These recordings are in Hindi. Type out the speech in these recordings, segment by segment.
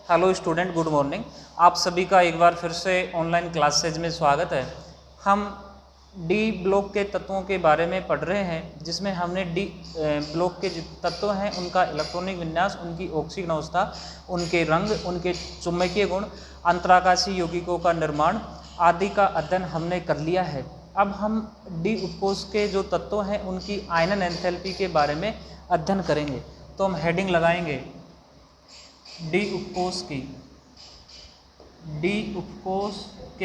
Hello student, good morning. आप सभी का एक बार फिर से ऑनलाइन क्लासेज में स्वागत है। हम डी ब्लॉक के तत्वों के बारे में पढ़ रहे हैं, जिसमें हमने डी ब्लॉक के जितने तत्व हैं उनका इलेक्ट्रॉनिक विन्यास, उनकी ऑक्सीजन अवस्था, उनके रंग, उनके चुंबकीय गुण, अंतराकाशीय यौगिकों का निर्माण आदि का अध्ययन हमने कर लिया है। अब हम डी उपकोष के जो तत्व हैं उनकी आयनन एंथैल्पी के बारे में अध्ययन करेंगे। तो हम हेडिंग लगाएंगे डी उपकोष के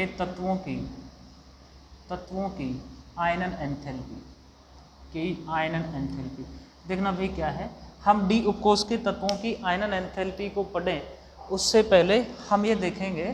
तत्वों की आयनन एंथैल्पी देखना भाई क्या है। हम डी उपकोष के तत्वों की आयनन एंथैल्पी को पढ़ें उससे पहले हम ये देखेंगे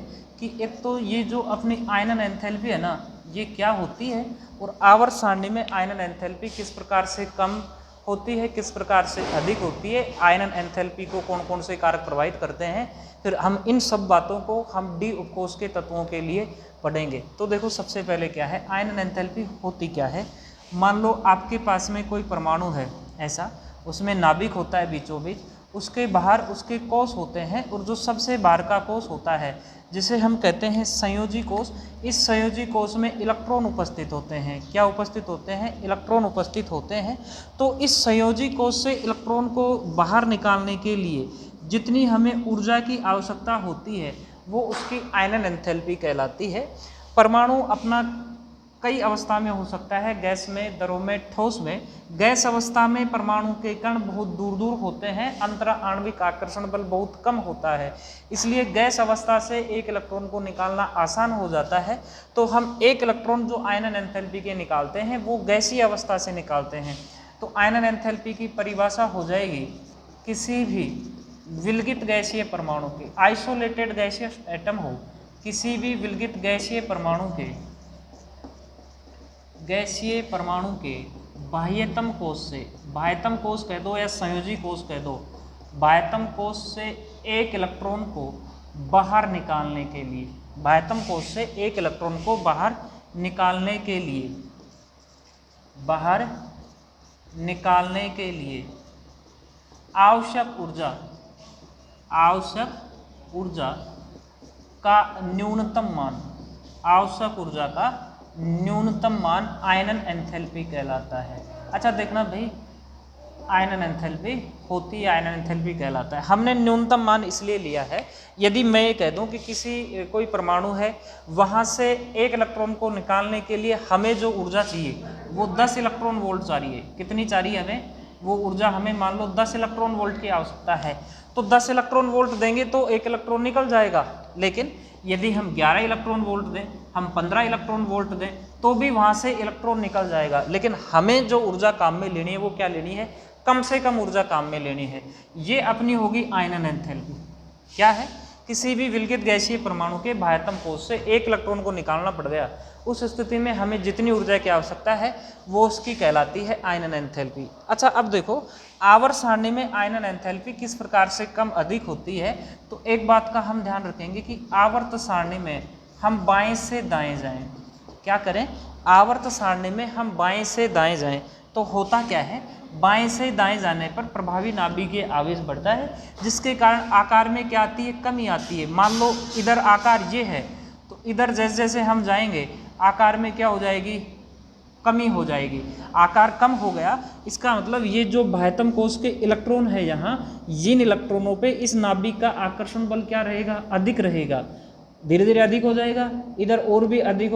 कि एक तो ये जो अपनी आयनन एंथैल्पी है ना, ये क्या होती है और आवर्त सारणी में आयनन एंथैल्पी किस प्रकार से कम होती है, किस प्रकार से अधिक होती है, आयनन एंथैल्पी को कौन कौन से कारक प्रभावित करते हैं। फिर हम इन सब बातों को हम डी उपकोष के तत्वों के लिए पढ़ेंगे। तो देखो सबसे पहले क्या है, आयनन एंथैल्पी होती क्या है। मान लो आपके पास में कोई परमाणु है ऐसा, उसमें नाभिक होता है बीचों बीच, उसके बाहर उसके कोष होते हैं और जो सबसे बाहर का कोष होता है जिसे हम कहते हैं संयोजी कोष। इस संयोजी कोष में इलेक्ट्रॉन उपस्थित होते हैं। क्या उपस्थित होते हैं? इलेक्ट्रॉन उपस्थित होते हैं। तो इस संयोजी कोष से इलेक्ट्रॉन को बाहर निकालने के लिए जितनी हमें ऊर्जा की आवश्यकता होती है वो उसकी आयनन एंथैल्पी कहलाती है। परमाणु अपना कई अवस्था में हो सकता है, गैस में, द्रव में, ठोस में। गैस अवस्था में परमाणु के कण बहुत दूर दूर होते हैं, अंतरा आणविक आकर्षण बल बहुत कम होता है, इसलिए गैस अवस्था से एक इलेक्ट्रॉन को निकालना आसान हो जाता है। तो हम एक इलेक्ट्रॉन जो आयनन एंथैल्पी के निकालते हैं वो गैसीय अवस्था से निकालते हैं। तो आयनन एंथैल्पी की परिभाषा हो जाएगी किसी भी विलगित गैसीय परमाणु के, आइसोलेटेड गैसीय एटम हो, किसी भी विलगित गैसीय परमाणु के बाह्यतम कोष से, बाह्यतम कोष कह दो या संयोजी कोष कह दो, बाह्यतम कोष से एक इलेक्ट्रॉन को बाहर निकालने के लिए, बाह्यतम कोष से एक इलेक्ट्रॉन को बाहर निकालने के लिए आवश्यक ऊर्जा का न्यूनतम मान आयनन एंथैल्पी कहलाता है। अच्छा देखना भाई, आयनन एंथैल्पी होती है, आयनन एंथैल्पी कहलाता है। हमने न्यूनतम मान इसलिए लिया है, यदि मैं ये कह दूं कि कोई परमाणु है, वहाँ से एक इलेक्ट्रॉन को निकालने के लिए हमें जो ऊर्जा चाहिए वो 10 इलेक्ट्रॉन वोल्ट चाहिए। कितनी चाहिए हमें? वो ऊर्जा हमें मान लो 10 इलेक्ट्रॉन वोल्ट की आवश्यकता है। तो 10 इलेक्ट्रॉन वोल्ट देंगे तो एक इलेक्ट्रॉन निकल जाएगा। लेकिन यदि हम 11 इलेक्ट्रॉन वोल्ट दें, हम 15 इलेक्ट्रॉन वोल्ट दें, तो भी वहाँ से इलेक्ट्रॉन निकल जाएगा। लेकिन हमें जो ऊर्जा काम में लेनी है वो क्या लेनी है? कम से कम ऊर्जा काम में लेनी है। ये अपनी होगी आयनन एंथैल्पी। क्या है? किसी भी विलगित गैसीय परमाणु के बाह्यतम कोष से एक इलेक्ट्रॉन को निकालना पड़ गया, उस स्थिति में हमें जितनी ऊर्जा की आवश्यकता है वो उसकी कहलाती है आयनन एंथैल्पी। अच्छा अब देखो, आवर्त सारणी में आयनन एंथैल्पी किस प्रकार से कम अधिक होती है। तो एक बात का हम ध्यान रखेंगे कि आवर्त सारणी में हम बाएं से दाएं जाएं। क्या करें? आवर्त सारणी में हम बाएं से दाएं जाएं। तो होता क्या है, बाएं से दाएं जाने पर प्रभावी नाभिकीय आवेश बढ़ता है, जिसके कारण आकार में क्या आती है? कमी आती है। मान लो इधर आकार ये है, तो इधर जैसे जैसे हम जाएंगे आकार में क्या हो जाएगी? कमी हो जाएगी। आकार कम हो गया, इसका मतलब ये जो बाह्यतम कोष के इलेक्ट्रॉन है यहाँ, जिन इलेक्ट्रॉनों पे इस नाभिक का आकर्षण बल क्या रहेगा? अधिक रहेगा। धीरे धीरे अधिक हो जाएगा, इधर और भी अधिक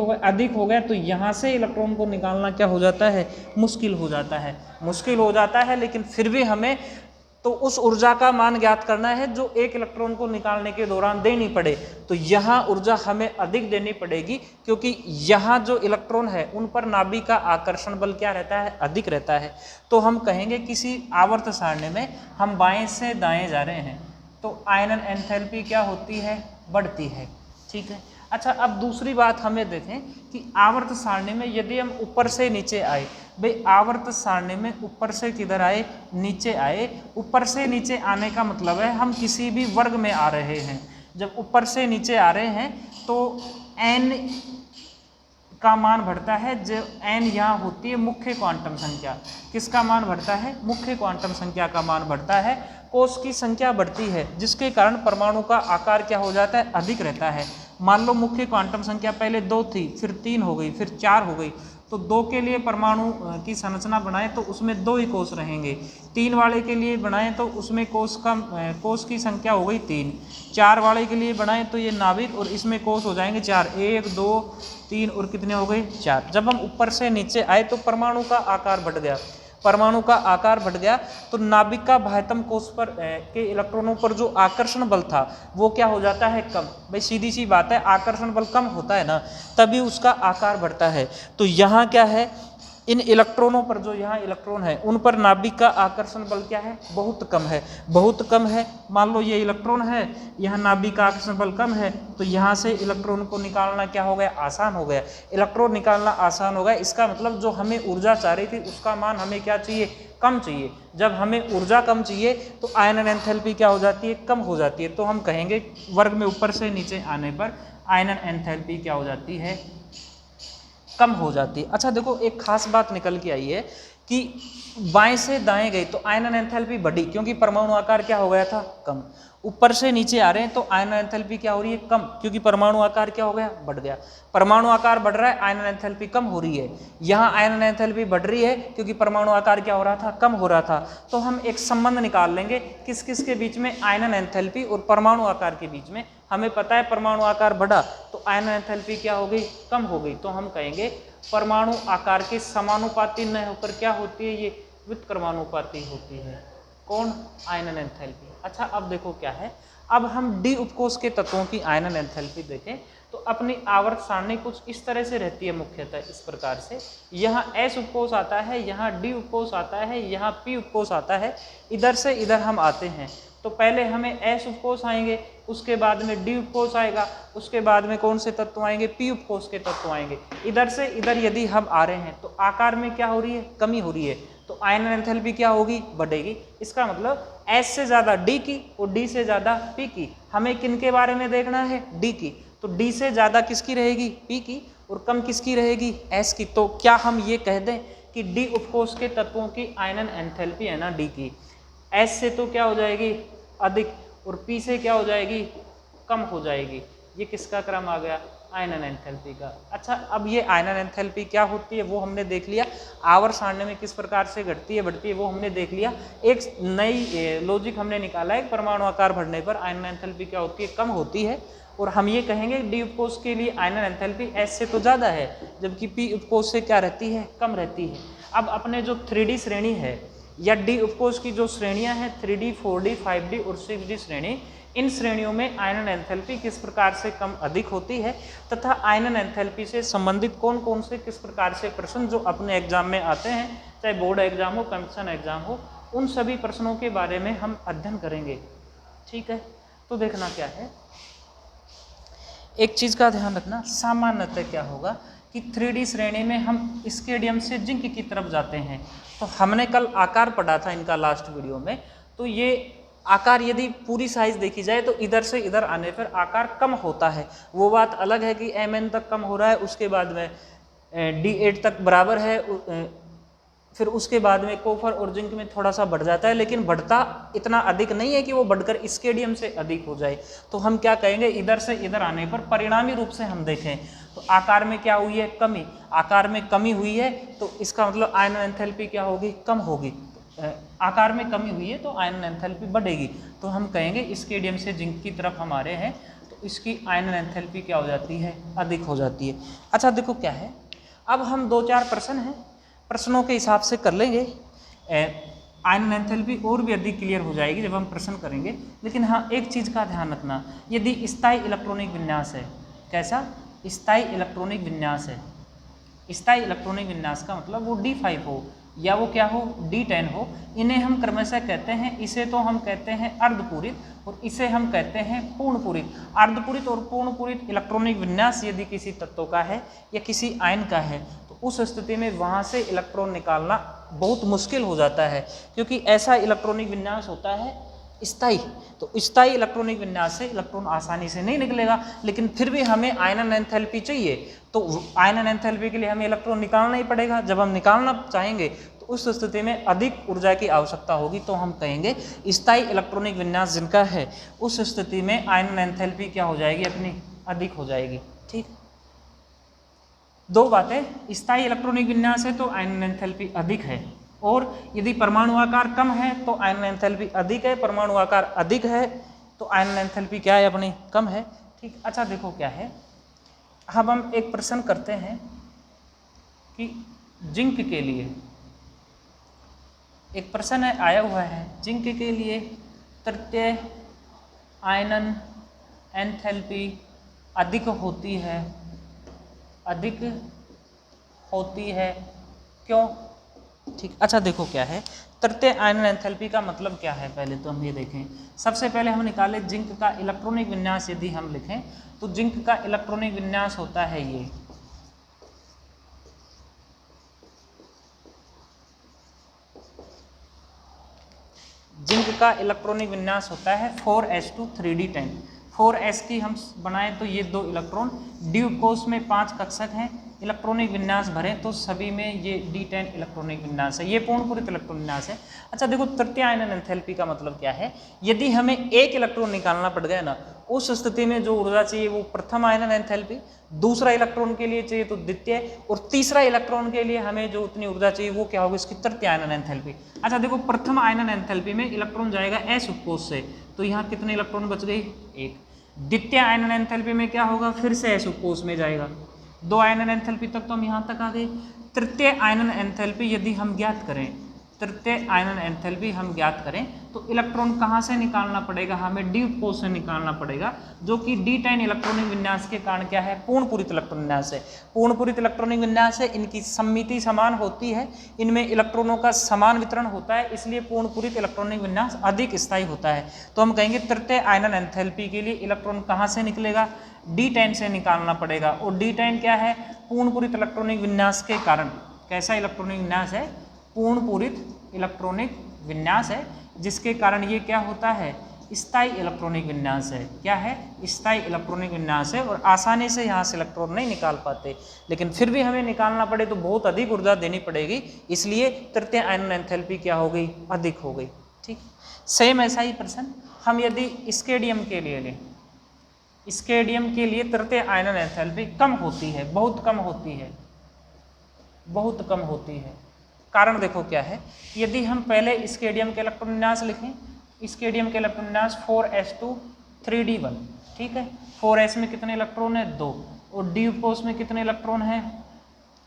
हो गया तो यहाँ से इलेक्ट्रॉन को निकालना क्या हो जाता है? मुश्किल हो जाता है। लेकिन फिर भी हमें तो उस ऊर्जा का मान ज्ञात करना है जो एक इलेक्ट्रॉन को निकालने के दौरान देनी पड़े। तो यहाँ ऊर्जा हमें अधिक देनी पड़ेगी, क्योंकि यहाँ जो इलेक्ट्रॉन है उन पर नाभिक का आकर्षण बल क्या रहता है? अधिक रहता है। तो हम कहेंगे किसी आवर्त सारणी में हम बाएं से दाएं जा रहे हैं तो आयनन एंथैल्पी क्या होती है? बढ़ती है। ठीक है। अच्छा अब दूसरी बात हमें देखें कि आवर्त सारणी में यदि हम ऊपर से नीचे आए, भाई आवर्त सारणी में ऊपर से किधर आए? नीचे आए। ऊपर से नीचे आने का मतलब है हम किसी भी वर्ग में आ रहे हैं। जब ऊपर से नीचे आ रहे हैं तो n का मान बढ़ता है जो n यहाँ होती है मुख्य क्वांटम संख्या। किसका मान बढ़ता है? मुख्य क्वांटम संख्या का मान बढ़ता है। कोष की संख्या बढ़ती है जिसके कारण परमाणु का आकार क्या हो जाता है? अधिक रहता है। मान लो मुख्य क्वांटम संख्या पहले 2 थी, फिर 3 हो गई, फिर 4 हो गई, तो 2 के लिए परमाणु की संरचना बनाएं तो उसमें 2 ही कोष रहेंगे। 3 वाले के लिए बनाएं तो उसमें कोष की संख्या हो गई 3। 4 वाले के लिए बनाएं तो ये नाभिक और इसमें कोष हो जाएंगे 4, 1 2 3 और कितने हो गए? 4। जब हम ऊपर से नीचे आए तो परमाणु का आकार बढ़ गया। परमाणु का आकार बढ़ गया तो नाभिक का बाह्यतम कोष पर के इलेक्ट्रॉनों पर जो आकर्षण बल था वो क्या हो जाता है? कम। भाई सीधी सी बात है, आकर्षण बल कम होता है ना, तभी उसका आकार बढ़ता है। तो यहाँ क्या है, इन इलेक्ट्रॉनों पर, जो यहाँ इलेक्ट्रॉन है उन पर नाभिक का आकर्षण बल क्या है? बहुत कम है, बहुत कम है। मान लो ये इलेक्ट्रॉन है, यहाँ नाभिक का आकर्षण बल कम है, तो यहाँ से इलेक्ट्रॉन को निकालना क्या हो गया? आसान हो गया। इलेक्ट्रॉन निकालना आसान हो गया, इसका मतलब जो हमें ऊर्जा चाह रही थी उसका मान हमें क्या चाहिए? कम चाहिए। जब हमें ऊर्जा कम चाहिए तो आयनन एंथैल्पी क्या हो जाती है? कम हो जाती है। तो हम कहेंगे वर्ग में ऊपर से नीचे आने पर आयनन एंथैल्पी क्या हो जाती है? कम हो जाती है। अच्छा देखो, एक खास बात निकल के आई है कि बाएं से दाएं गए तो आयनन एंथैल्पी बढ़ी, क्योंकि परमाणु आकार क्या हो गया था? कम। ऊपर से नीचे आ रहे हैं तो आयनन एंथैल्पी क्या हो रही है? कम, क्योंकि परमाणु आकार क्या हो गया? बढ़ गया। परमाणु आकार बढ़ रहा है, आयनन एंथैल्पी कम हो रही है। यहाँ आयनन एंथैल्पी बढ़ रही है क्योंकि परमाणु आकार क्या हो रहा था? कम हो रहा था। तो हम एक संबंध निकाल लेंगे किस किस के बीच में? आयनन एंथैल्पी और परमाणु आकार के बीच में। हमें पता है परमाणु आकार बढ़ा तो आयनन एंथैल्पी क्या हो गई? कम हो गई। तो हम कहेंगे परमाणु आकार के समानुपाती न होकर क्या होती है? ये व्युत्क्रमानुपाती होती है। कौन? आयनन एंथैल्पी। अच्छा अब देखो क्या है, अब हम डी उपकोष के तत्वों की आयनन एंथैल्पी देखें तो अपनी आवर्त सारणी कुछ इस तरह से रहती है, मुख्यतः इस प्रकार से। यहाँ एस उपकोष आता है, यहाँ डी उपकोष आता है, यहाँ पी उपकोष आता है। इधर से इधर हम आते हैं तो पहले हमें एस उपकोष आएंगे, उसके बाद में डी उपकोष आएगा, उसके बाद में कौन से तत्व आएंगे? पी उपकोष के तत्व आएंगे। इधर से इधर यदि हम आ रहे हैं तो आकार में क्या हो रही है? कमी हो रही है। तो आयनन एंथैल्पी क्या होगी? बढ़ेगी। इसका मतलब एस से ज़्यादा डी की और डी से ज़्यादा पी की। हमें किन के बारे में देखना है? डी की। तो डी से ज़्यादा किसकी रहेगी? पी की, और कम किसकी रहेगी? एस की। तो क्या हम ये कह दें कि डी उपकोष के तत्वों की आयनन एंथैल्पी है ना डी की, एस से तो क्या हो जाएगी? अधिक, और पी से क्या हो जाएगी? कम हो जाएगी। ये किसका क्रम आ गया? आयनन एंथैल्पी का। अच्छा अब ये आयनन एंथैल्पी क्या होती है वो हमने देख लिया। आवर्त सारणी में किस प्रकार से घटती है बढ़ती है वो हमने देख लिया। एक नई लॉजिक हमने निकाला है, परमाणु आकार बढ़ने पर आयनन एंथैल्पी क्या होती है? कम होती है। और हम ये कहेंगे डी उपकोष के लिए आयनन एंथैल्पी एस से तो ज़्यादा है, जबकि पी उपकोष से क्या रहती है? कम रहती है। अब अपने जो 3D श्रेणी है या डी उपकोष की जो श्रेणियां हैं 3D, 4D, 5D और 6D श्रेणी, इन श्रेणियों में आयनन एंथैल्पी किस प्रकार से कम अधिक होती है तथा आयनन एंथैल्पी से संबंधित कौन कौन से किस प्रकार से प्रश्न जो अपने एग्जाम में आते हैं, चाहे बोर्ड एग्जाम हो, कंपटीशन एग्जाम हो, उन सभी प्रश्नों के बारे में हम अध्ययन करेंगे। ठीक है, तो देखना क्या है, एक चीज़ का ध्यान रखना, सामान्यतः क्या होगा कि 3D श्रेणी में हम स्केडियम से जिंक की तरफ जाते हैं। तो हमने कल आकार पढ़ा था इनका लास्ट वीडियो में, तो ये आकार यदि पूरी साइज देखी जाए तो इधर से इधर आने पर आकार कम होता है। वो बात अलग है कि Mn तक कम हो रहा है, उसके बाद में D8 तक बराबर है, फिर उसके बाद में कॉपर और जिंक में थोड़ा सा बढ़ जाता है, लेकिन बढ़ता इतना अधिक नहीं है कि वो बढ़कर स्केडियम से अधिक हो जाए। तो हम क्या कहेंगे, इधर से इधर आने पर परिणामी रूप से हम देखें तो आकार में क्या हुई है? कमी। आकार में कमी हुई है तो इसका मतलब आयनन एंथैल्पी क्या होगी? कम होगी। आकार में कमी हुई है तो आयनन एंथैल्पी बढ़ेगी। तो हम कहेंगे स्केडियम से जिंक की तरफ हम आ रहे हैं तो इसकी आयनन एंथैल्पी क्या हो जाती है? अधिक हो जाती है। अच्छा देखो क्या है, अब हम 2-4 प्रश्न हैं, प्रश्नों के हिसाब से कर लेंगे। आयनन एंथैल्पी और भी अधिक क्लियर हो जाएगी जब हम प्रश्न करेंगे। लेकिन हाँ, एक चीज़ का ध्यान रखना, यदि स्थायी इलेक्ट्रॉनिक विन्यास है, कैसा? स्थायी इलेक्ट्रॉनिक विन्यास है। स्थायी इलेक्ट्रॉनिक विन्यास का मतलब वो D5 हो या वो क्या हो? D10 हो। इन्हें हम क्रमशः कहते हैं, इसे तो हम कहते हैं अर्धपूरित और इसे हम कहते हैं पूर्णपूरित। अर्धपूरित और पूर्णपूरित इलेक्ट्रॉनिक विन्यास यदि किसी तत्व का है या किसी आयन का है तो उस स्थिति में वहाँ से इलेक्ट्रॉन निकालना बहुत मुश्किल हो जाता है, क्योंकि ऐसा इलेक्ट्रॉनिक विन्यास होता है स्थायी, तो स्थायी इलेक्ट्रॉनिक विन्यास से इलेक्ट्रॉन आसानी से नहीं निकलेगा, लेकिन फिर भी हमें आयनन एंथैल्पी चाहिए, तो आयनन एंथैल्पी के लिए हमें इलेक्ट्रॉन निकालना ही पड़ेगा। जब हम निकालना चाहेंगे तो उस स्थिति में अधिक ऊर्जा की आवश्यकता होगी, तो हम कहेंगे स्थायी इलेक्ट्रॉनिक विन्यास जिनका है उस स्थिति में आयनन एंथैल्पी क्या हो जाएगी अपनी, अधिक हो जाएगी। ठीक, दो बातें, स्थायी इलेक्ट्रॉनिक विन्यास है तो आयनन एंथैल्पी अधिक है, और यदि परमाणु आकार कम है तो आयनन एंथैल्पी अधिक है, परमाणु आकार अधिक है तो आयनन एंथैल्पी क्या है अपनी, कम है। ठीक, अच्छा देखो क्या है, अब हम एक प्रश्न करते हैं कि जिंक के लिए, एक प्रश्न है आया हुआ है, जिंक के लिए तृतीय आयनन एंथैल्पी अधिक होती है, अधिक होती है क्यों? ठीक, अच्छा देखो क्या है, तृतीय आयनन एंथैल्पी का मतलब क्या है, पहले तो हम ये देखें। सबसे पहले हम निकालें जिंक का इलेक्ट्रॉनिक विन्यास, यदि हम लिखें तो जिंक का इलेक्ट्रॉनिक विन्यास होता है ये, जिंक का इलेक्ट्रॉनिक विन्यास होता है 4s2 3d10। 4s की हम बनाएं तो ये 2 इलेक्ट्रॉन, डी कोष में 5 कक्षक हैं, इलेक्ट्रॉनिक विन्यास भरें तो सभी में ये d10 इलेक्ट्रॉनिक विन्यास है, ये पूर्ण पूरित इलेक्ट्रॉन विन्यास है। अच्छा देखो, तृतीय आयनन एंथैल्पी का मतलब क्या है, यदि हमें एक इलेक्ट्रॉन निकालना पड़ गया ना, उस स्थिति में जो ऊर्जा चाहिए वो प्रथम आयनन एंथैल्पी, दूसरा इलेक्ट्रॉन के लिए चाहिए तो द्वितीय, और तीसरा इलेक्ट्रॉन के लिए हमें जो उतनी ऊर्जा चाहिए वो क्या होगी, इसकी तृतीय आयनन एंथैल्पी। अच्छा देखो, प्रथम आयनन एंथैल्पी में इलेक्ट्रॉन जाएगा s उपकोष से, तो यहाँ कितने इलेक्ट्रॉन बच गए, एक। द्वितीय आयनन एंथैल्पी में क्या होगा, फिर से s उपकोष में जाएगा, 2 आयनन एंथैल्पी तक तो हम यहाँ तक आ गए। तृतीय आयनन एंथैल्पी यदि हम ज्ञात करें, तृतीय आयनन एंथैल्पी हम ज्ञात करें तो इलेक्ट्रॉन कहाँ से निकालना पड़ेगा, हमें डी उपकोष से निकालना पड़ेगा, जो कि d10 इलेक्ट्रॉनिक विन्यास के कारण क्या है, पूर्ण पूरित इलेक्ट्रॉन विन्यास है। पूर्ण पूरित इलेक्ट्रॉनिक विन्यास है, इनकी सममिति समान होती है, इनमें इलेक्ट्रॉनों का समान वितरण होता है, इसलिए पूर्ण पूरित इलेक्ट्रॉनिक विन्यास अधिक स्थायी होता है। तो हम कहेंगे तृतीय आयनन एंथैल्पी के लिए इलेक्ट्रॉन कहाँ से निकलेगा, d10 से निकालना पड़ेगा, और d10 क्या है, पूर्ण पूरित इलेक्ट्रॉनिक विन्यास के कारण, कैसा इलेक्ट्रॉनिक विन्यास है, पूर्ण पूरित इलेक्ट्रॉनिक विन्यास है, जिसके कारण ये क्या होता है, स्थायी इलेक्ट्रॉनिक विन्यास है। क्या है, स्थायी इलेक्ट्रॉनिक विन्यास है, और आसानी से यहाँ से इलेक्ट्रॉन नहीं निकाल पाते, लेकिन फिर भी हमें निकालना पड़े तो बहुत अधिक ऊर्जा देनी पड़ेगी, इसलिए तृतीय आयनन एंथैल्पी क्या हो गई, अधिक हो गई। ठीक, सेम ऐसा ही प्रश्न हम यदि स्केडियम के लिए लें, स्केडियम के लिए तृतीय आयनन एंथैल्पी कम होती है, बहुत कम होती है, बहुत कम होती है। कारण देखो क्या है, यदि हम पहले स्केडियम के इलेक्ट्रॉन विन्यास लिखें, स्केडियम के इलेक्ट्रॉन विन्यास 4s2 3d1, ठीक है, 4s में कितने इलेक्ट्रॉन है, 2, और डी उपकोष में कितने इलेक्ट्रॉन है,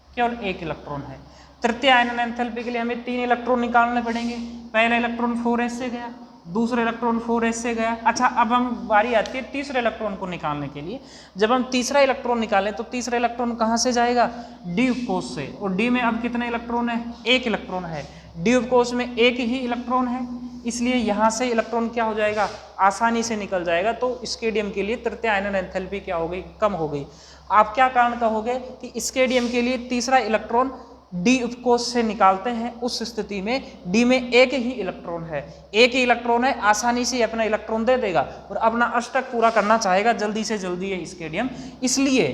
केवल 1 इलेक्ट्रॉन है। तृतीय आयनन एंथैल्पी के लिए हमें 3 इलेक्ट्रॉन निकालने पड़ेंगे, पहला इलेक्ट्रॉन 4s से गया, दूसरा इलेक्ट्रॉन 4s से गया। अच्छा, अब हम बारी आती है तीसरे इलेक्ट्रॉन को निकालने के लिए। जब हम तीसरा इलेक्ट्रॉन निकालें तो तीसरा इलेक्ट्रॉन कहाँ से जाएगा, डी उपकोष से, और डी में अब कितने इलेक्ट्रॉन है, 1 इलेक्ट्रॉन है, डी उपकोष में 1 ही इलेक्ट्रॉन है, इसलिए यहाँ से इलेक्ट्रॉन क्या हो जाएगा, आसानी से निकल जाएगा। तो स्केडियम के लिए तृतीय आयनन एंथैल्पी क्या हो गई, कम हो गई। आप क्या कारण कहोगे कि स्केडियम के लिए तीसरा इलेक्ट्रॉन डी उपकोष से निकालते हैं, उस स्थिति में डी में 1 ही इलेक्ट्रॉन है, 1 ही इलेक्ट्रॉन है, आसानी से अपना इलेक्ट्रॉन दे देगा और अपना अष्टक पूरा करना चाहेगा जल्दी से जल्दी है स्केडियम, इसलिए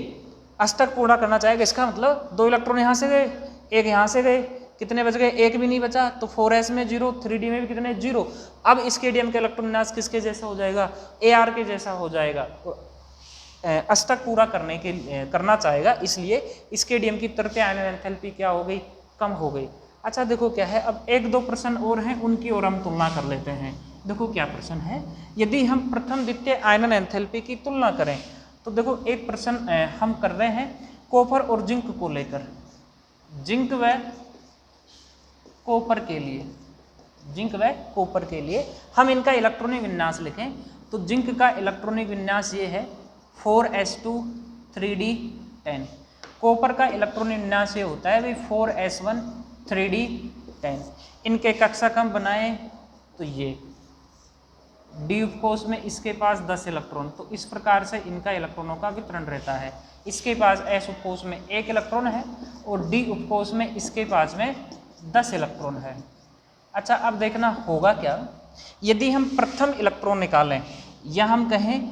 अष्टक पूरा करना चाहेगा। इसका मतलब 2 इलेक्ट्रॉन यहाँ से गए, 1 यहाँ से गए, कितने बच गए, 1 भी नहीं बचा, तो 4s में 0, 3d में भी कितने 0। अब स्केडियम का इलेक्ट्रॉन विन्यास किसके जैसा हो जाएगा, AR के जैसा हो जाएगा, अष्टक पूरा करना चाहेगा, इसलिए स्केडियम की तृतीय आयनन एंथैल्पी क्या हो गई, कम हो गई। अच्छा देखो क्या है, अब 1-2 प्रश्न और हैं, उनकी ओर हम तुलना कर लेते हैं। देखो क्या प्रश्न है, यदि हम प्रथम द्वितीय आयनन एंथैल्पी की तुलना करें तो देखो एक प्रश्न हम कर रहे हैं कॉपर और जिंक को लेकर, जिंक व कॉपर के लिए, जिंक व कॉपर के लिए हम इनका इलेक्ट्रॉनिक विन्यास लिखें तो जिंक का इलेक्ट्रॉनिक विन्यास ये है 4s2 3d10, कॉपर का इलेक्ट्रॉनिक विन्यास ये होता है भाई 4s1 3d10। इनके कक्षक हम बनाएं तो ये डी उपकोष में इसके पास 10 इलेक्ट्रॉन, तो इस प्रकार से इनका इलेक्ट्रॉनों का वितरण रहता है। इसके पास s उपकोष में 1 इलेक्ट्रॉन है और डी उपकोष में इसके पास में 10 इलेक्ट्रॉन है। अच्छा अब देखना होगा क्या, यदि हम प्रथम इलेक्ट्रॉन निकालें या हम कहें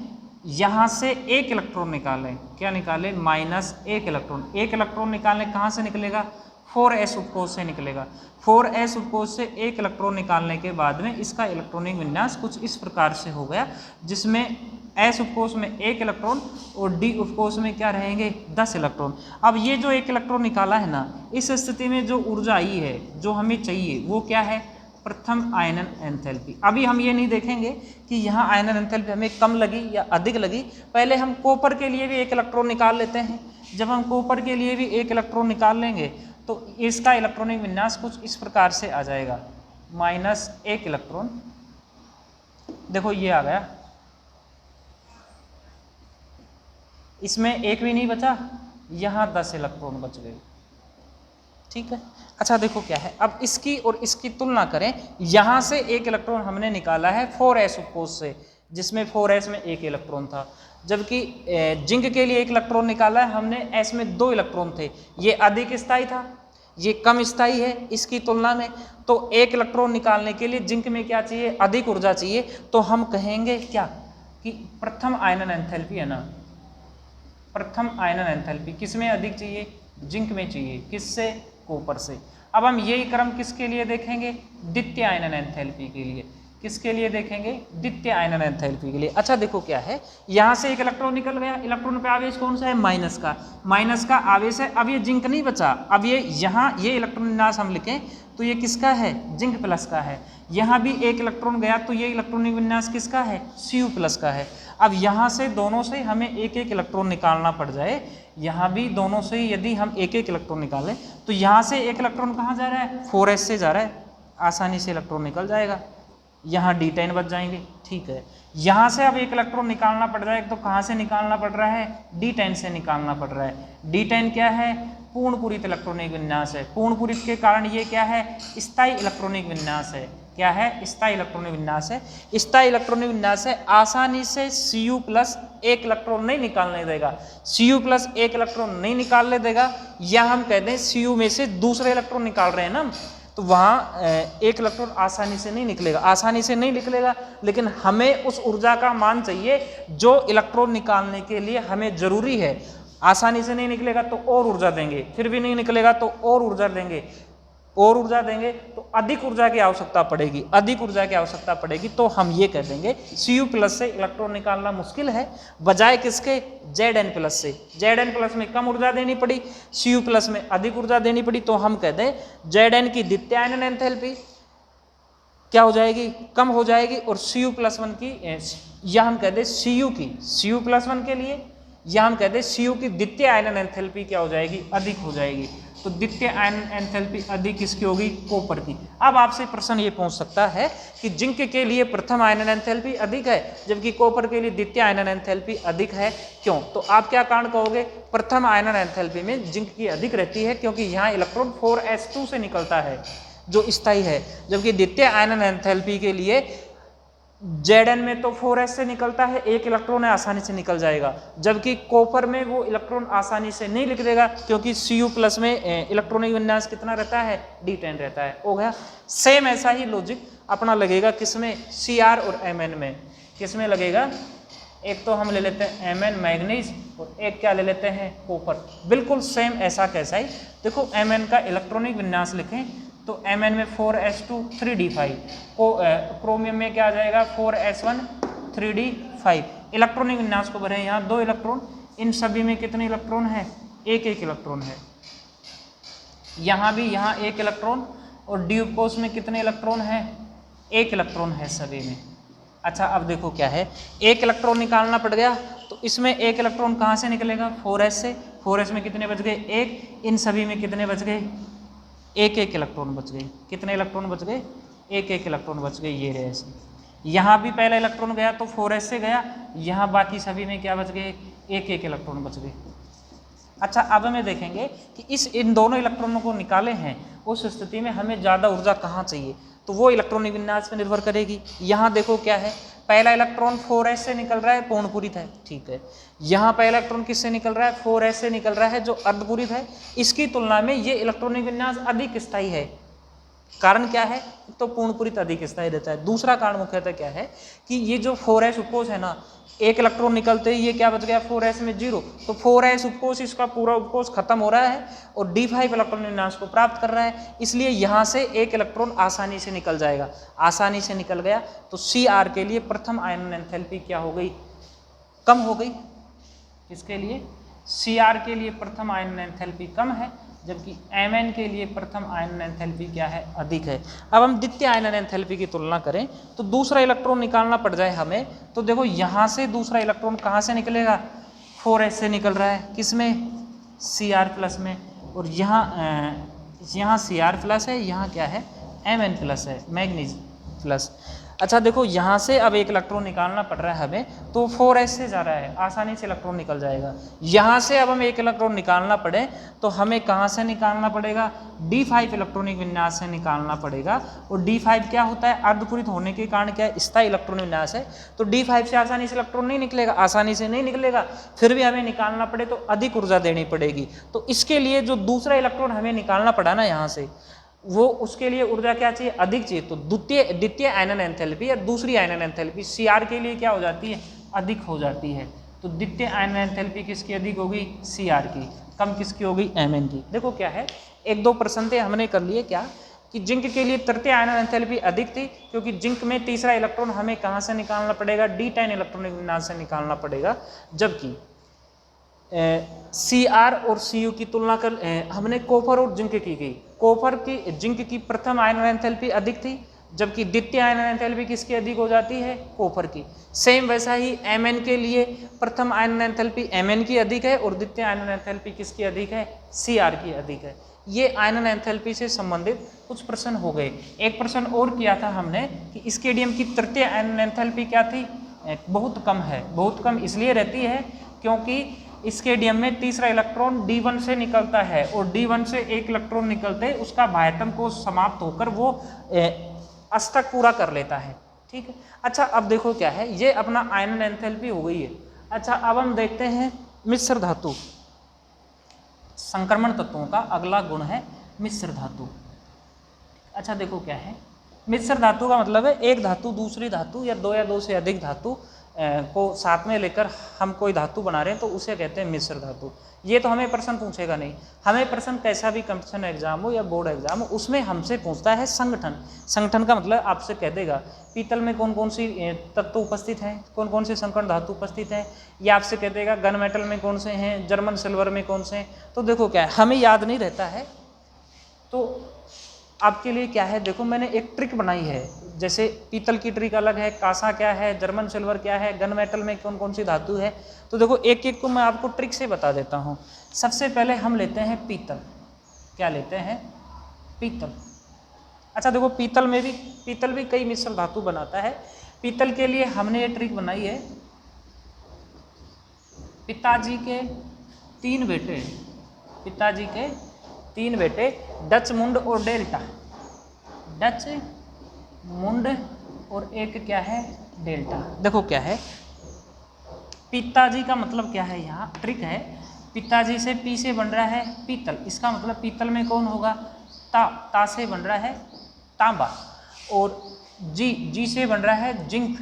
यहाँ से एक इलेक्ट्रॉन निकालें, क्या निकालें, -1 इलेक्ट्रॉन। एक इलेक्ट्रॉन निकालें कहाँ से निकलेगा, 4s उपकोष से निकलेगा। 4s उपकोष से एक इलेक्ट्रॉन निकालने के बाद में इसका इलेक्ट्रॉनिक विन्यास कुछ इस प्रकार से हो गया, जिसमें s उपकोष में 1 इलेक्ट्रॉन और d उपकोष में क्या रहेंगे, 10 इलेक्ट्रॉन। अब ये जो 1 इलेक्ट्रॉन निकाला है ना, इस स्थिति में जो ऊर्जा आई है जो हमें चाहिए वो क्या है, प्रथम आयनन एंथैल्पी। अभी हम ये नहीं देखेंगे कि यहाँ आयनन एंथैल्पी हमें कम लगी या अधिक लगी, पहले हम कॉपर के लिए भी 1 इलेक्ट्रॉन निकाल लेते हैं। जब हम कॉपर के लिए भी 1 इलेक्ट्रॉन निकाल लेंगे तो इसका इलेक्ट्रॉनिक विन्यास कुछ इस प्रकार से आ जाएगा, -1 इलेक्ट्रॉन, देखो ये आ गया, इसमें एक भी नहीं बचा, यहाँ 10 इलेक्ट्रॉन बच गए, ठीक है। अच्छा देखो क्या है, अब इसकी और इसकी तुलना करें। यहाँ से 1 इलेक्ट्रॉन हमने निकाला है 4s उपकोष से, जिसमें 4s में 1 इलेक्ट्रॉन था, जबकि जिंक के लिए 1 इलेक्ट्रॉन निकाला है हमने, s में 2 इलेक्ट्रॉन थे, ये अधिक स्थायी था, ये कम स्थायी है इसकी तुलना में। तो 1 इलेक्ट्रॉन निकालने के लिए जिंक में क्या चाहिए, अधिक ऊर्जा चाहिए, तो हम कहेंगे क्या कि प्रथम आयनन एंथैल्पी है ना, प्रथम आयनन एंथैल्पी किस में अधिक चाहिए, जिंक में चाहिए, किससे, कॉपर से। अब हम यही क्रम किसके लिए देखेंगे, द्वितीय आयनन एंथैल्पी के लिए। किसके लिए देखेंगे, द्वितीय आयनन एंथैल्पी के लिए। अच्छा देखो क्या है, यहाँ से 1 इलेक्ट्रॉन निकल गया, इलेक्ट्रॉन पे आवेश कौन सा है, माइनस का आवेश है। अब ये जिंक नहीं बचा, अब ये यहाँ ये इलेक्ट्रॉन विन्यास हम लिखें तो ये किसका है, जिंक प्लस का है। यहाँ भी 1 इलेक्ट्रॉन गया तो ये इलेक्ट्रॉनिक विन्यास किसका है, Cu प्लस का है। अब यहाँ से दोनों से हमें 1-1 इलेक्ट्रॉन निकालना पड़ जाए, यहाँ भी दोनों से यदि हम 1-1 इलेक्ट्रॉन निकालें तो यहाँ से 1 इलेक्ट्रॉन कहाँ जा रहा है, 4s से जा रहा है, आसानी से इलेक्ट्रॉन निकल जाएगा, यहाँ d10 बच जाएंगे, ठीक है। यहाँ से अब 1 इलेक्ट्रॉन निकालना पड़ रहा है, तो कहाँ से निकालना पड़ रहा है, d10 से निकालना पड़ रहा है। d10 क्या है, पूर्ण पूरित इलेक्ट्रॉनिक विन्यास है। पूर्ण पूरित के कारण ये क्या है, स्थायी इलेक्ट्रॉनिक विन्यास है। क्या है, स्थायी इलेक्ट्रॉनिक विन्यास है। स्थायी इलेक्ट्रॉनिक विन्यास है, आसानी से Cu प्लस 1 इलेक्ट्रॉन नहीं निकालने देगा, Cu प्लस 1 इलेक्ट्रॉन नहीं निकालने देगा, या हम कहते हैं Cu में से दूसरे इलेक्ट्रॉन निकाल रहे हैं ना, तो वहाँ 1 इलेक्ट्रॉन आसानी से नहीं निकलेगा, आसानी से नहीं निकलेगा। लेकिन हमें उस ऊर्जा का मान चाहिए जो इलेक्ट्रॉन निकालने के लिए हमें जरूरी है। आसानी से नहीं निकलेगा तो और ऊर्जा देंगे, फिर भी नहीं निकलेगा तो और ऊर्जा देंगे, और ऊर्जा देंगे तो अधिक ऊर्जा की आवश्यकता पड़ेगी, अधिक ऊर्जा की आवश्यकता पड़ेगी। तो हम ये कह देंगे Cu प्लस से इलेक्ट्रॉन निकालना मुश्किल है, बजाय किसके, Zn प्लस से। Zn प्लस में कम ऊर्जा देनी पड़ी, Cu प्लस में अधिक ऊर्जा देनी पड़ी, तो हम कह दें Zn की द्वितीय आयनन एंथैल्पी क्या हो जाएगी, कम हो जाएगी, और Cu प्लस 1 की, या हम कह दें Cu की, Cu प्लस 1 के लिए, या हम कहते हैं Cu की द्वितीय आयनन एंथैल्पी क्या हो जाएगी, अधिक हो जाएगी। तो द्वितीय आयनन एंथैल्पी अधिक किसकी होगी, कॉपर की। अब आपसे प्रश्न ये पूछ सकता है कि जिंक के लिए प्रथम आयनन एंथैल्पी अधिक है, जबकि कॉपर के लिए द्वितीय आयनन एंथैल्पी अधिक है, क्यों? तो आप क्या कारण कहोगे, प्रथम आयनन एंथैल्पी में जिंक की अधिक रहती है, क्योंकि यहाँ इलेक्ट्रॉन 4s2 से निकलता है जो स्थायी है, जबकि द्वितीय आयनन एंथैल्पी के लिए Zn में तो 4s से निकलता है, 1 इलेक्ट्रॉन है, आसानी से निकल जाएगा, जबकि कॉपर में वो इलेक्ट्रॉन आसानी से नहीं निकलेगा, क्योंकि Cu प्लस में इलेक्ट्रॉनिक विन्यास कितना रहता है, d10 रहता है। हो गया। सेम ऐसा ही लॉजिक अपना लगेगा किसमें, Cr और Mn में। किसमें लगेगा, एक तो हम ले लेते हैं Mn मैग्नीज, और एक क्या ले लेते हैं, कॉपर। बिल्कुल सेम ऐसा कैसा ही। देखो Mn का इलेक्ट्रॉनिक विन्यास लिखें तो Mn में 4s2 3d5, क्रोमियम में क्या आ जाएगा, 4s1 3d5। इलेक्ट्रॉनिक विन्यास को भरें, यहाँ 2 इलेक्ट्रॉन, इन सभी में कितने इलेक्ट्रॉन है, 1-1 इलेक्ट्रॉन है। यहाँ भी यहाँ 1 इलेक्ट्रॉन, और डी उपकोष में कितने इलेक्ट्रॉन है, 1 इलेक्ट्रॉन है सभी में। अच्छा अब देखो क्या है, 1 इलेक्ट्रॉन निकालना पड़ गया, तो इसमें 1 इलेक्ट्रॉन कहाँ से निकलेगा, 4s से। 4s में कितने बच गए, 1, इन सभी में कितने बच गए, 1-1 इलेक्ट्रॉन बच गए। कितने इलेक्ट्रॉन बच गए, 1-1 इलेक्ट्रॉन बच गए, ये रहे ऐसे। यहाँ भी पहला इलेक्ट्रॉन गया तो 4s से गया, यहाँ बाकी सभी में क्या बच गए, 1-1 इलेक्ट्रॉन बच गए। अच्छा अब हमें देखेंगे कि इन दोनों इलेक्ट्रॉनों को निकाले हैं, उस स्थिति में हमें ज़्यादा ऊर्जा कहाँ चाहिए, तो वो इलेक्ट्रॉनिक विन्यास पर निर्भर करेगी। यहाँ देखो क्या है, पहला इलेक्ट्रॉन 4s से निकल रहा है, पूर्णपूरित है, ठीक है। यहाँ पहला इलेक्ट्रॉन किससे निकल रहा है, 4s से निकल रहा है जो अर्धपूरित है। इसकी तुलना में ये इलेक्ट्रॉनिक विन्यास अधिक स्थायी है, कारण क्या है? तो पूर्णपुरित अधिक स्थायी रहता है। दूसरा कारण मुख्यतः क्या है कि ये जो 4s उपकोष है ना, एक इलेक्ट्रॉन निकलते ही ये क्या बच गया 4s में 0, तो 4s उपकोष इसका पूरा उपकोष खत्म हो रहा है और d5 इलेक्ट्रॉन विन्यास को प्राप्त कर रहा है, इसलिए यहाँ से एक इलेक्ट्रॉन आसानी से निकल जाएगा। आसानी से निकल गया तो Cr के लिए प्रथम आयनन एंथैल्पी क्या हो गई? कम हो गई। किसके लिए? Cr के लिए प्रथम आयनन एंथैल्पी कम है, जबकि Mn के लिए प्रथम आयनन एंथैल्पी क्या है? अधिक है। अब हम द्वितीय आयनन एंथैल्पी की तुलना करें तो दूसरा इलेक्ट्रॉन निकालना पड़ जाए हमें, तो देखो यहाँ से दूसरा इलेक्ट्रॉन कहाँ से निकलेगा? 4s से निकल रहा है, किसमें? Cr प्लस में, और यहाँ Cr प्लस है, यहाँ क्या है? Mn प्लस है, मैग्नीज प्लस। अच्छा देखो यहाँ से अब एक इलेक्ट्रॉन निकालना पड़ रहा है हमें, तो 4s से जा रहा है, आसानी से इलेक्ट्रॉन निकल जाएगा। यहाँ से अब हमें एक इलेक्ट्रॉन निकालना पड़े तो हमें कहाँ से निकालना पड़ेगा? d5 इलेक्ट्रॉनिक विन्यास से निकालना पड़ेगा। और d5 क्या होता है? अर्धपूरित होने के कारण क्या है? स्थायी इलेक्ट्रॉन विन्यास है, तो d5 से आसानी से इलेक्ट्रॉन नहीं निकलेगा, आसानी से नहीं निकलेगा, फिर भी हमें निकालना पड़े तो अधिक ऊर्जा देनी पड़ेगी। तो इसके लिए जो दूसरा इलेक्ट्रॉन हमें निकालना पड़ा ना यहाँ से, वो उसके लिए ऊर्जा क्या चाहिए? अधिक चाहिए। तो द्वितीय आयनन एंथैल्पी या दूसरी आयनन एंथैल्पी Cr के लिए क्या हो जाती है? अधिक हो जाती है। तो द्वितीय आयनन एंथैल्पी किसकी अधिक होगी? Cr की। कम किसकी होगी? Mn की। देखो क्या है, एक दो प्रश्न थे हमने कर लिए क्या कि जिंक के लिए तृतीय आयनन एंथैल्पी अधिक थी, क्योंकि जिंक में तीसरा इलेक्ट्रॉन हमें कहाँ से निकालना पड़ेगा? d10 इलेक्ट्रॉनिक विन्यास से निकालना पड़ेगा, जबकि Cr और Cu की तुलना कर हमने कॉपर और जिंक की गई। कॉपर की जिंक की प्रथम आयनन एंथैल्पी अधिक थी, जबकि द्वितीय आयनन एंथैल्पी किसकी अधिक हो जाती है? कॉपर की। सेम वैसा ही Mn के लिए प्रथम आयनन एंथैल्पी Mn की अधिक है और द्वितीय आयनन एंथैल्पी किसकी अधिक है? Cr की अधिक है। ये आयनन एंथैल्पी से संबंधित कुछ प्रश्न हो गए। एक प्रश्न और किया था हमने कि स्केडियम की तृतीय आयनन एंथैल्पी क्या थी? बहुत कम है। बहुत कम इसलिए रहती है क्योंकि स्केडियम में तीसरा इलेक्ट्रॉन d1 से निकलता है और d1 से एक इलेक्ट्रॉन निकलते उसका भायतम को समाप्त होकर वो अष्टक पूरा कर लेता है। ठीक है। अच्छा अब देखो क्या है, ये अपना आयनन एंथैल्पी हो गई है। अच्छा अब हम देखते हैं मिश्र धातु। संक्रमण तत्वों का अगला गुण है मिश्र धातु। अच्छा देखो क्या है, मिश्र धातु का मतलब है एक धातु दूसरी धातु या दो से अधिक धातु को साथ में लेकर हम कोई धातु बना रहे हैं तो उसे कहते हैं मिश्र धातु। ये तो हमें प्रश्न पूछेगा नहीं, हमें प्रश्न कैसा भी कंपटीशन एग्जाम हो या बोर्ड एग्जाम हो उसमें हमसे पूछता है संगठन। संगठन का मतलब आपसे कह देगा पीतल में कौन कौन सी तत्व उपस्थित हैं, कौन कौन सी संकरण धातु उपस्थित हैं, या आपसे कह देगा गन मेटल में कौन से हैं, जर्मन सिल्वर में कौन से हैं। तो देखो क्या है, हमें याद नहीं रहता है तो आपके लिए क्या है, देखो मैंने एक ट्रिक बनाई है। जैसे पीतल की ट्रिक अलग है, कांसा क्या है, जर्मन सिल्वर क्या है, गन मेटल में कौन कौन सी धातु है। तो देखो एक एक को मैं आपको ट्रिक से बता देता हूँ। सबसे पहले हम लेते हैं पीतल। क्या लेते हैं? पीतल। अच्छा देखो पीतल भी कई मिश्र धातु बनाता है। पीतल के लिए हमने ये ट्रिक बनाई है। पिताजी के तीन बेटे डच मुंड और डेल्टा। डच मुंड और एक क्या है? डेल्टा। देखो क्या है, पिताजी का मतलब क्या है, यहाँ ट्रिक है। पिताजी से पी से बन रहा है पीतल, इसका मतलब पीतल में कौन होगा? ता से बन रहा है तांबा। और जी से बन रहा है जिंक।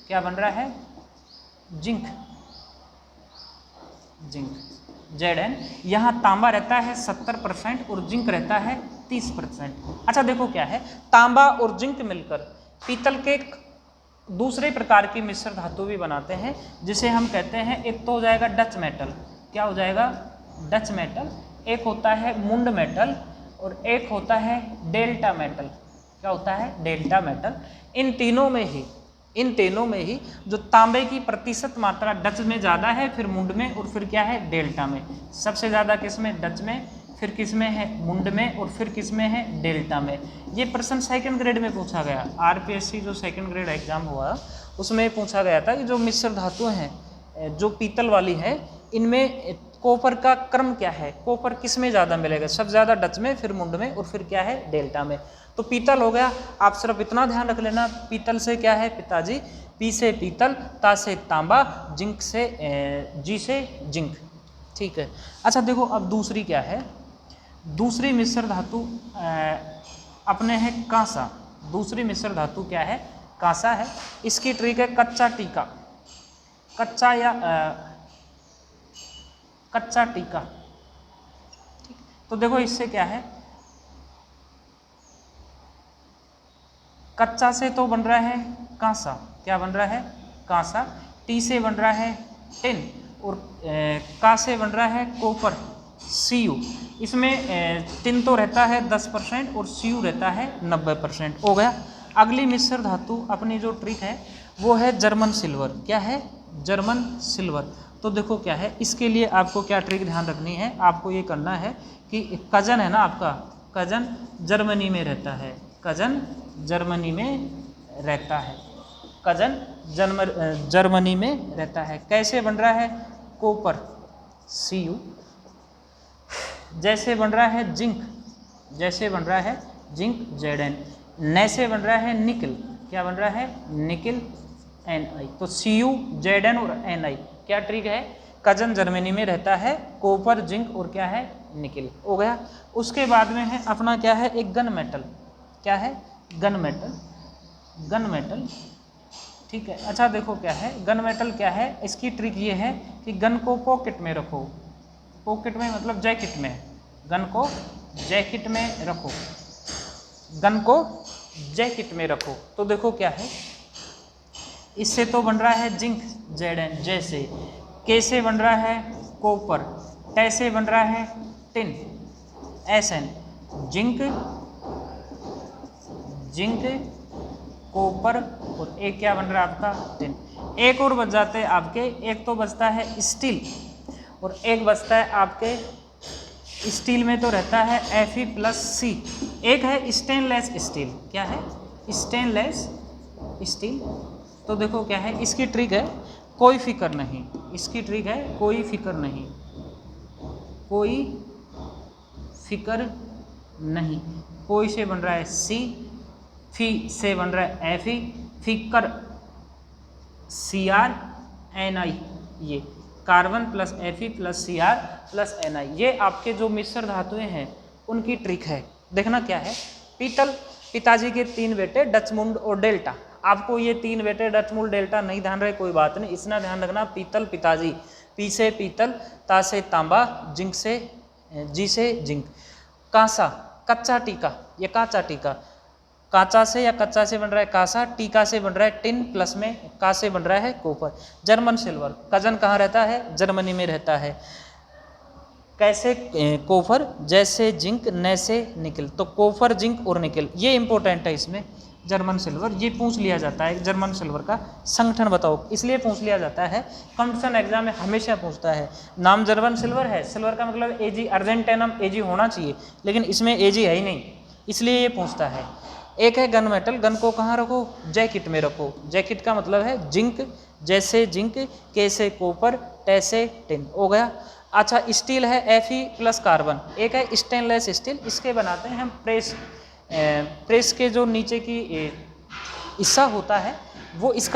क्या बन रहा है? जिंक। Zn। यहाँ तांबा रहता है 70% और जिंक रहता है 30%। अच्छा देखो क्या है, तांबा और जिंक मिलकर पीतल के दूसरे प्रकार की मिश्र धातु भी बनाते हैं, जिसे हम कहते हैं, एक तो हो जाएगा डच मेटल। क्या हो जाएगा? Dutch metal. एक होता है मुंड मेटल और एक होता है डेल्टा मेटल। क्या होता है? Delta metal. इन तीनों में ही जो तांबे की प्रतिशत मात्रा डच में ज़्यादा है, फिर मुंड में, और फिर क्या है? डेल्टा में। सबसे ज़्यादा किस में? डच में, फिर किस में है? मुंड में, और फिर किस में है? डेल्टा में। ये प्रश्न सेकंड ग्रेड में पूछा गया। आरपीएससी जो सेकंड ग्रेड एग्जाम हुआ उसमें पूछा गया था कि जो मिश्र धातु हैं जो पीतल वाली है, इनमें कॉपर का क्रम क्या है? कॉपर किस में ज़्यादा मिलेगा? सबसे ज़्यादा डच में, फिर मुंड में, और फिर क्या है? डेल्टा में। तो पीतल हो गया। आप सिर्फ इतना ध्यान रख लेना, पीतल से क्या है? पिताजी, पी से पीतल, ता से तांबा, जिंक से जी से जिंक। ठीक है। अच्छा देखो अब दूसरी क्या है, दूसरी मिश्र धातु अपने है कांसा, दूसरी मिश्र धातु क्या है, कांसा है। इसकी ट्रिक है कच्चा टीका, कच्चा या कच्चा टीका। ठीक, तो देखो इससे क्या है, कच्चा से तो बन रहा है कांसा, क्या बन रहा है, कांसा। टी से बन रहा है टिन, और का से बन रहा है कॉपर, Cu। इसमें टिन तो रहता है 10% और Cu रहता है 90%। हो गया। अगली मिश्र धातु अपनी जो ट्रिक है वो है जर्मन सिल्वर। क्या है, जर्मन सिल्वर। तो देखो क्या है, इसके लिए आपको क्या ट्रिक ध्यान रखनी है, आपको ये करना है कि कजन है ना आपका, कजन जर्मनी में रहता है, कजन जर्मनी में रहता है, कजन जर्मनी में रहता है। कैसे बन रहा है, कॉपर Cu, जैसे बन रहा है जिंक, जैसे बन रहा है जिंक Zn, नैसे बन रहा है निकल, क्या बन रहा है, निकल Ni। तो Cu, Zn और Ni क्या ट्रिक है, कजन जर्मनी में रहता है, कॉपर, जिंक और क्या है, निकल। हो गया। उसके बाद में है अपना क्या है, एक गन मेटल। क्या है, गन मेटल, गन मेटल। ठीक है। अच्छा देखो क्या है, गन मेटल क्या है, इसकी ट्रिक ये है कि गन को पॉकेट में रखो, पॉकेट में मतलब जैकेट में, गन को जैकेट में रखो, गन को जैकेट में रखो। तो देखो क्या है, इससे तो बन रहा है जिंक Zn, जैसे कैसे बन रहा है कॉपर, कैसे बन रहा है tin Sn, zinc, zinc copper, और एक क्या बन रहा है आपका टिन। एक और बच जाते हैं आपके, एक तो बचता है स्टील और एक बचता है आपके, स्टील में तो रहता है Fe+C, एक है स्टेनलेस स्टील। क्या है, स्टेनलेस स्टील। तो देखो क्या है, इसकी ट्रिक है कोई फिक्र नहीं, इसकी ट्रिक है कोई फिक्र नहीं, कोई फिक्र नहीं। कोई से बन रहा है C, फी से बन रहा है Fe, फिकर Cr Ni, ये carbon plus Fe plus Cr plus Ni, ये आपके जो मिश्र धातुएं हैं उनकी ट्रिक है। देखना क्या है, पीतल, पिताजी के 3 बेटे डचमुंड और डेल्टा। आपको ये 3 बेटे डचमुंड डेल्टा नहीं ध्यान रहे कोई बात नहीं, इतना ध्यान रखना, पीतल पिताजी, पी से पीतल, ता से तांबा, जिंक से, जी से जिंक। कांसा, कच्चा टीका, ये कांचा टीका, कांचा से या कच्चा से बन रहा है कांसा, टीका से बन रहा है टिन, प्लस में का से बन रहा है कॉपर। जर्मन सिल्वर, कजन कहाँ रहता है, जर्मनी में रहता है। कैसे कॉपर, जैसे जिंक, नैसे निकल। तो कॉपर, जिंक और निकल ये इंपॉर्टेंट है इसमें। जर्मन सिल्वर ये पूछ लिया जाता है, जर्मन सिल्वर का संगठन बताओ, इसलिए पूछ लिया जाता है, कंपटीशन एग्जाम में हमेशा पूछता है। नाम जर्मन सिल्वर है, सिल्वर का मतलब Ag, अर्जेंटेनम Ag होना चाहिए, लेकिन इसमें Ag है ही नहीं, इसलिए ये पूछता है। एक है गन मेटल, गन को कहाँ रखो, जैकेट में रखो, जैकेट का मतलब है जिंक, जैसे जिंक, कैसे कॉपर, तैसे टिन। हो गया। अच्छा स्टील है Fe+ कार्बन, एक है स्टेनलेस स्टील, इसके बनाते हैं हम प्रेस, प्रेस के जो नीचे की हिस्सा होता है वो इसका